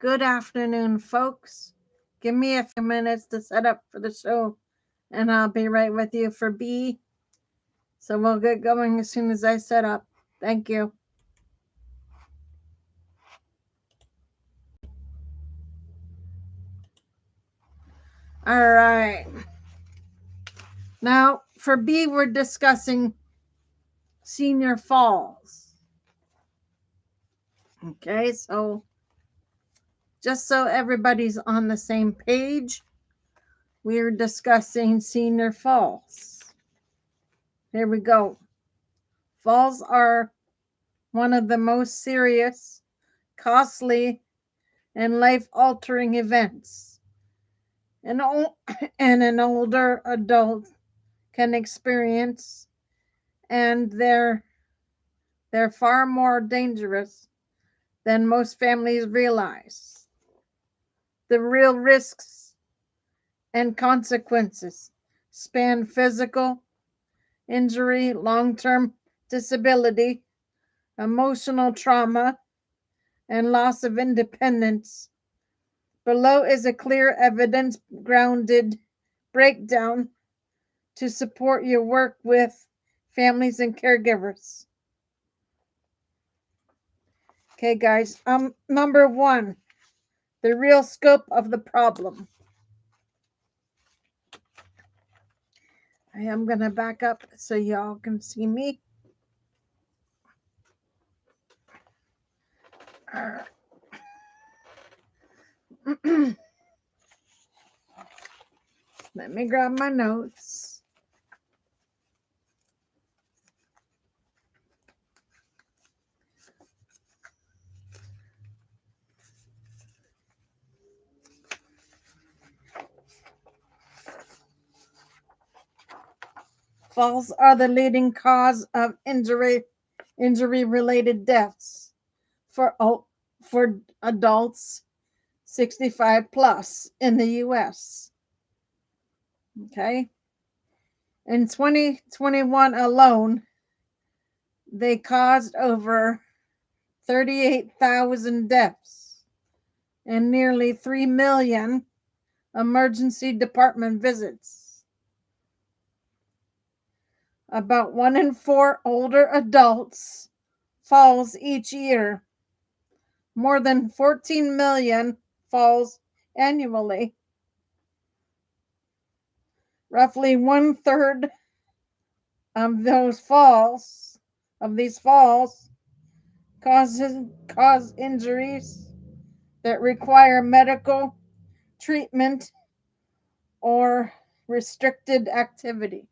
Good afternoon, folks. Give me a few minutes to set up for the show, and I'll be right with you for B. So we'll get going as soon as I set up. Thank you. All right. Now, for B, we're discussing senior falls. Okay, so just so everybody's on the same page, we're discussing senior falls. Here we go. Falls are one of the most serious, costly, and life-altering events and an older adult can experience, and they're far more dangerous than most families realize. The real risks and consequences span physical injury, long-term disability, emotional trauma, and loss of independence. Below is a clear, evidence grounded breakdown to support your work with families and caregivers. Okay, guys. Number one, the real scope of the problem. I am going to back up so y'all can see me. Let me grab my notes. Falls are the leading cause of injury-related deaths for adults 65 plus in the US. Okay. In 2021 alone, they caused over 38,000 deaths and nearly 3 million emergency department visits. About 1 in 4 older adults falls each year. More than 14 million falls annually. Roughly 1/3 of these falls cause injuries that require medical treatment or restricted activity.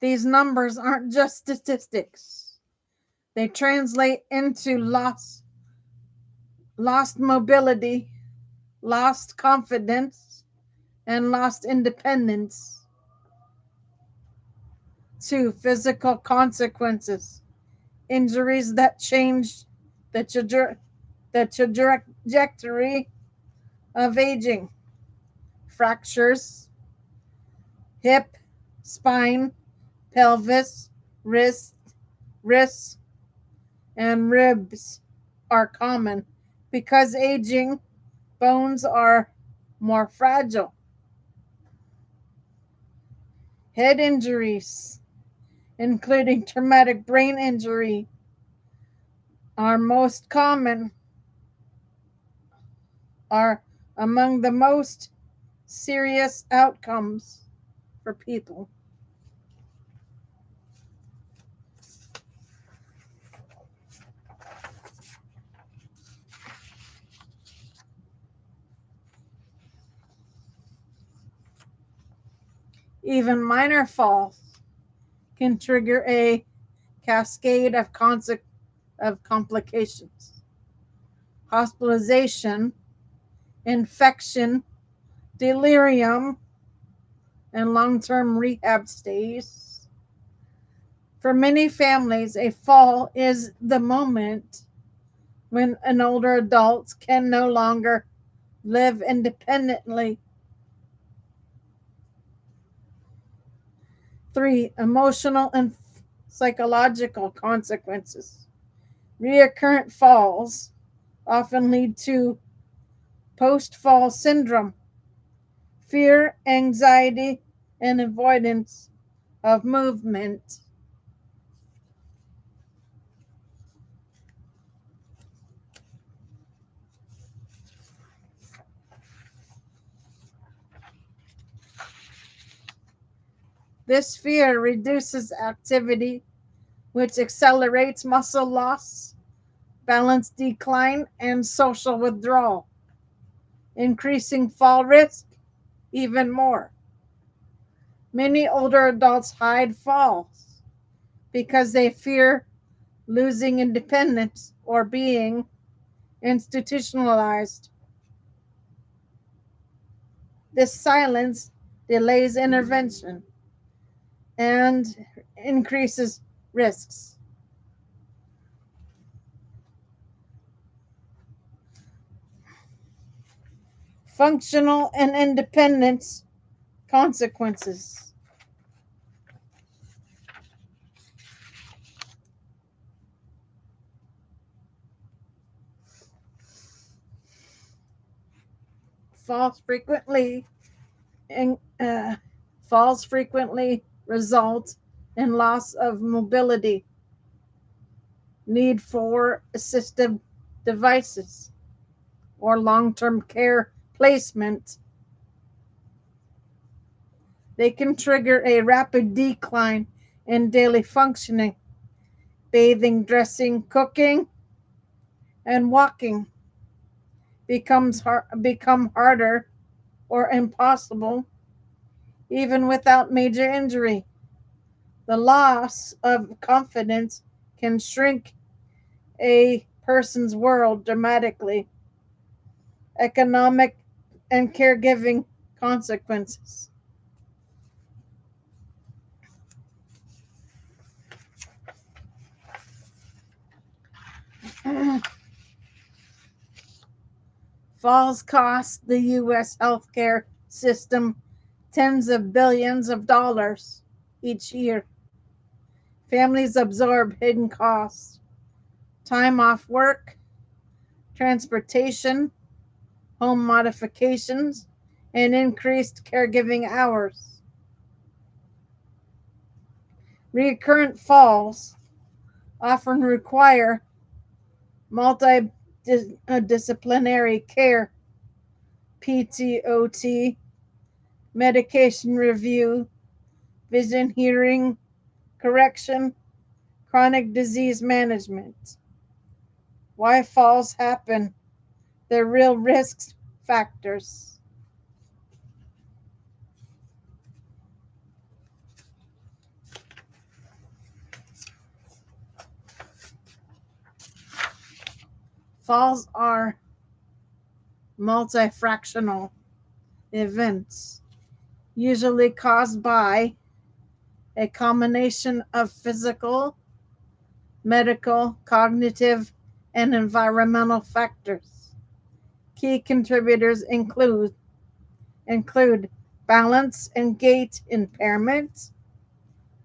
These numbers aren't just statistics. They translate into lost mobility, lost confidence, and lost independence. To physical consequences, injuries that change the trajectory of aging, fractures, hip, spine, pelvis, wrists, and ribs are common because aging bones are more fragile. Head injuries, including traumatic brain injury, are most common, are among the most serious outcomes for people. Even minor falls can trigger a cascade of complications: hospitalization, infection, delirium, and long-term rehab stays. For many families, a fall is the moment when an older adult can no longer live independently. 3. Emotional and psychological consequences. Recurrent falls often lead to post fall syndrome, fear, anxiety, and avoidance of movement. This fear reduces activity, which accelerates muscle loss, balance decline, and social withdrawal, increasing fall risk even more. Many older adults hide falls because they fear losing independence or being institutionalized. This silence delays intervention and increases risks. Functional and independence consequences. Falls frequently and falls frequently result in loss of mobility, need for assistive devices, or long-term care placement. They can trigger a rapid decline in daily functioning. Bathing, dressing, cooking, and walking become harder or impossible even without major injury. The loss of confidence can shrink a person's world dramatically. Economic and caregiving consequences. Falls cost the U.S. healthcare system tens of billions of dollars each year. Families absorb hidden costs, time off work, transportation, home modifications, and increased caregiving hours. Recurrent falls often require multidisciplinary care, PTOT, medication review, vision hearing correction, chronic disease management. Why falls happen? The real risk factors. Falls are multifractional events, usually caused by a combination of physical, medical, cognitive, and environmental factors. Key contributors include balance and gait impairment,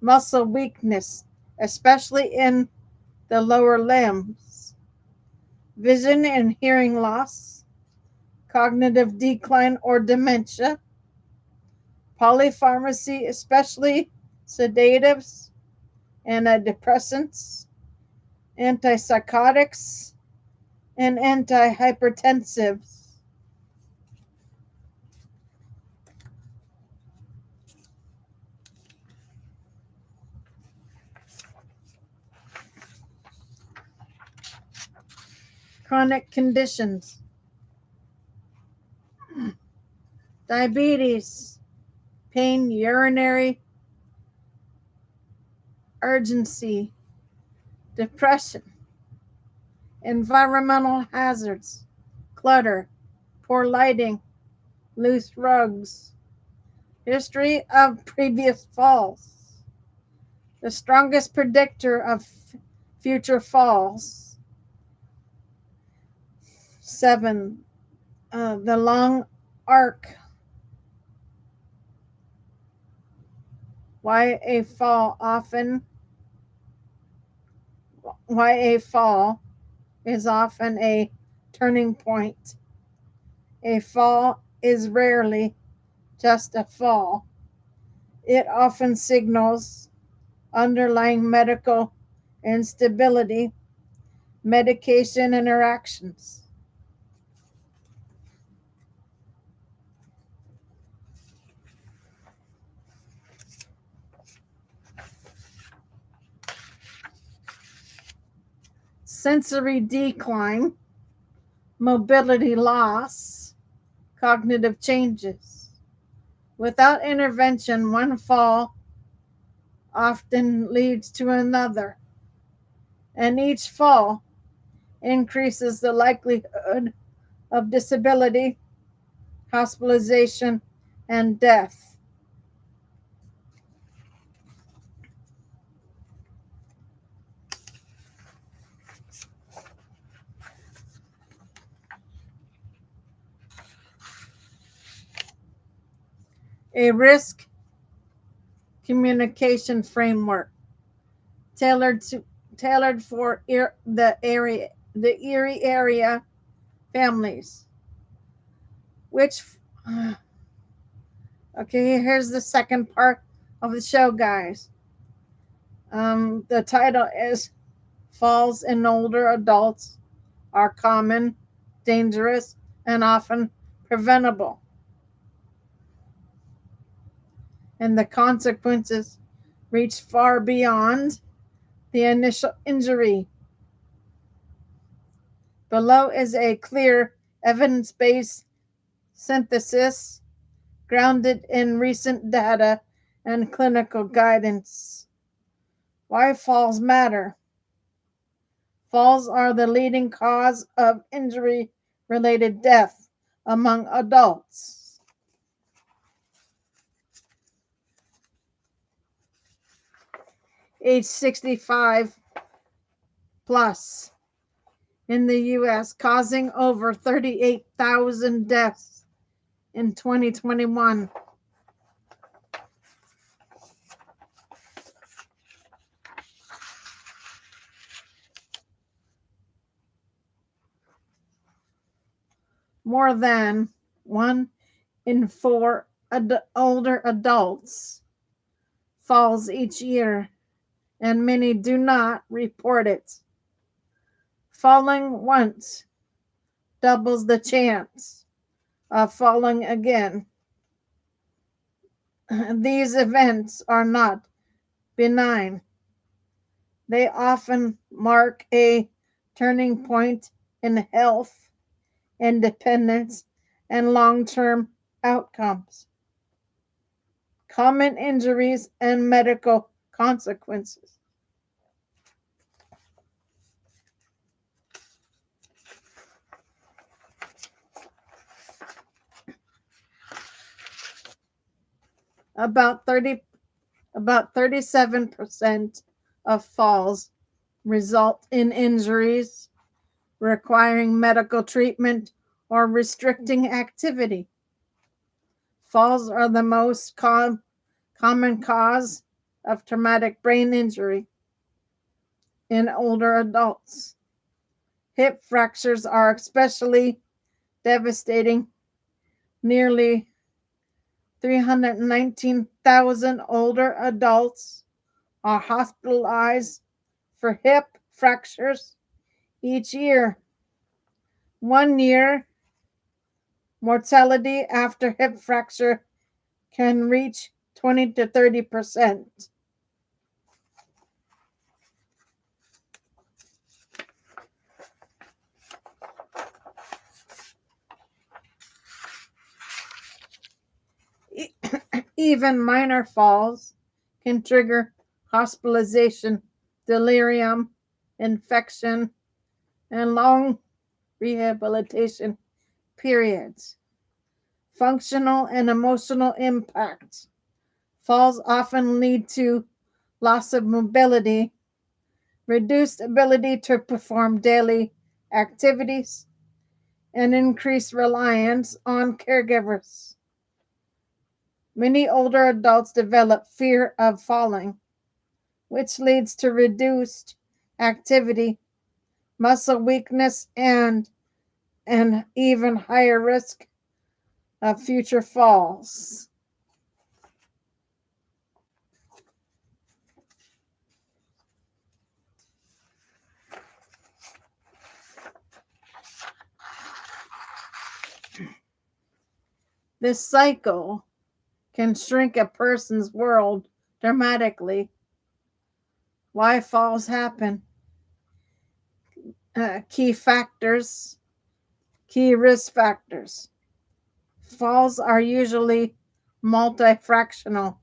muscle weakness, especially in the lower limbs, vision and hearing loss, cognitive decline or dementia, polypharmacy, especially sedatives, antidepressants, antipsychotics, and antihypertensives. Chronic conditions, diabetes, pain, urinary urgency, depression, environmental hazards, clutter, poor lighting, loose rugs, history of previous falls. The strongest predictor of future falls. 7. The long arc Why a fall is often a turning point. A fall is rarely just a fall. It often signals underlying medical instability, medication interactions. Sensory decline, mobility loss, cognitive changes. Without intervention, one fall often leads to another, and each fall increases the likelihood of disability, hospitalization, and death. A risk communication framework tailored to tailored for the Erie area families. Which okay, here's the second part of the show, guys. The title is "Falls in Older Adults Are Common, Dangerous, and Often Preventable, and the consequences reach far beyond the initial injury." Below is a clear, evidence based synthesis grounded in recent data and clinical guidance. Why falls matter. Falls are the leading cause of injury related death among adults. Age 65 plus in the US, causing over 38,000 deaths in 2021. More than 1 in 4 older adults falls each year, and many do not report it. Falling once doubles the chance of falling again. These events are not benign. They often mark a turning point in health, independence, and long term outcomes. Common injuries and medical consequences. About 37% of falls result in injuries requiring medical treatment or restricting activity. Falls are the most common cause of traumatic brain injury in older adults. Hip fractures are especially devastating. Nearly 319,000 older adults are hospitalized for hip fractures each year. 1 year mortality after hip fracture can reach 20 to 30%. Even minor falls can trigger hospitalization, delirium, infection, and long rehabilitation periods. Functional and emotional impact. Falls often lead to loss of mobility, reduced ability to perform daily activities, and increased reliance on caregivers. Many older adults develop fear of falling, which leads to reduced activity, muscle weakness, and an even higher risk of future falls. This cycle can shrink a person's world dramatically. Why falls happen? Key factors, key risk factors. Falls are usually multifractional,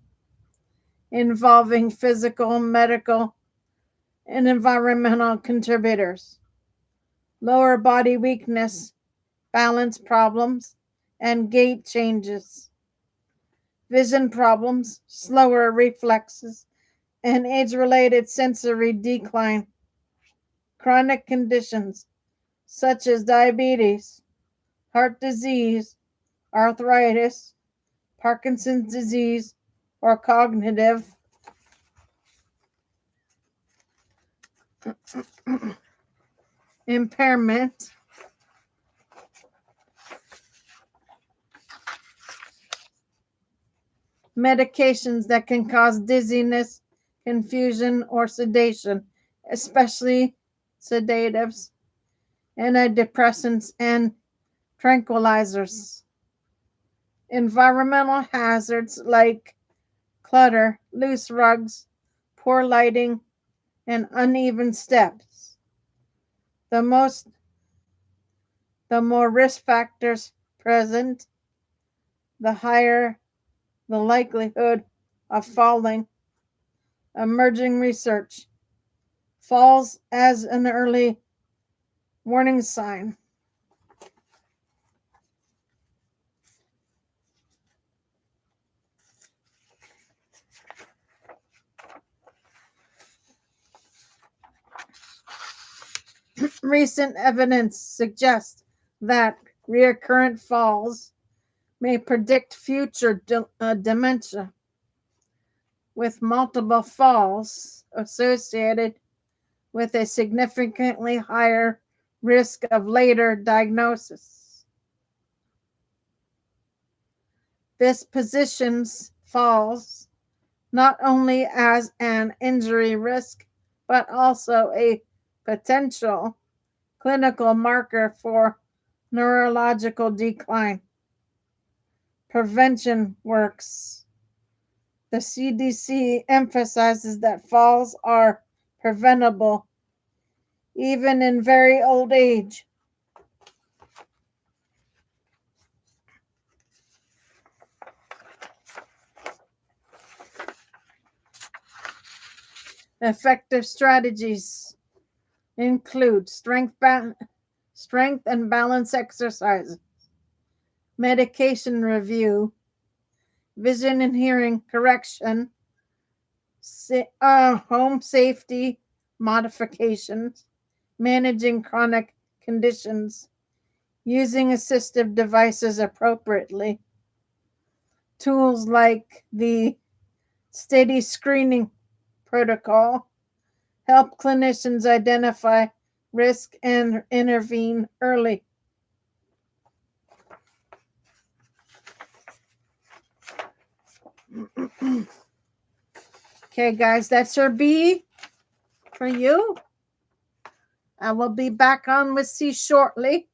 involving physical, medical, and environmental contributors. Lower body weakness, balance problems, and gait changes. Vision problems, slower reflexes, and age-related sensory decline. Chronic conditions such as diabetes, heart disease, arthritis, Parkinson's disease, or cognitive impairment. Medications that can cause dizziness, confusion, or sedation, especially sedatives, antidepressants, and tranquilizers. Environmental hazards like clutter, loose rugs, poor lighting, and uneven steps. The more risk factors present, the higher the likelihood of falling. Emerging research. Falls as an early warning sign. Recent evidence suggests that recurrent falls may predict future dementia, with multiple falls associated with a significantly higher risk of later diagnosis. This positions falls not only as an injury risk, but also a potential clinical marker for neurological decline. Prevention works. The CDC emphasizes that falls are preventable even in very old age. Effective strategies include strength and balance exercises, medication review, vision and hearing correction, home safety modifications, managing chronic conditions, using assistive devices appropriately. Tools like the steady screening protocol help clinicians identify risk and intervene early. Okay, guys, that's your B for you. I will be back on with C shortly.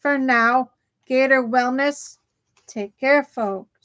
For now, Gator Wellness. Take care, folks.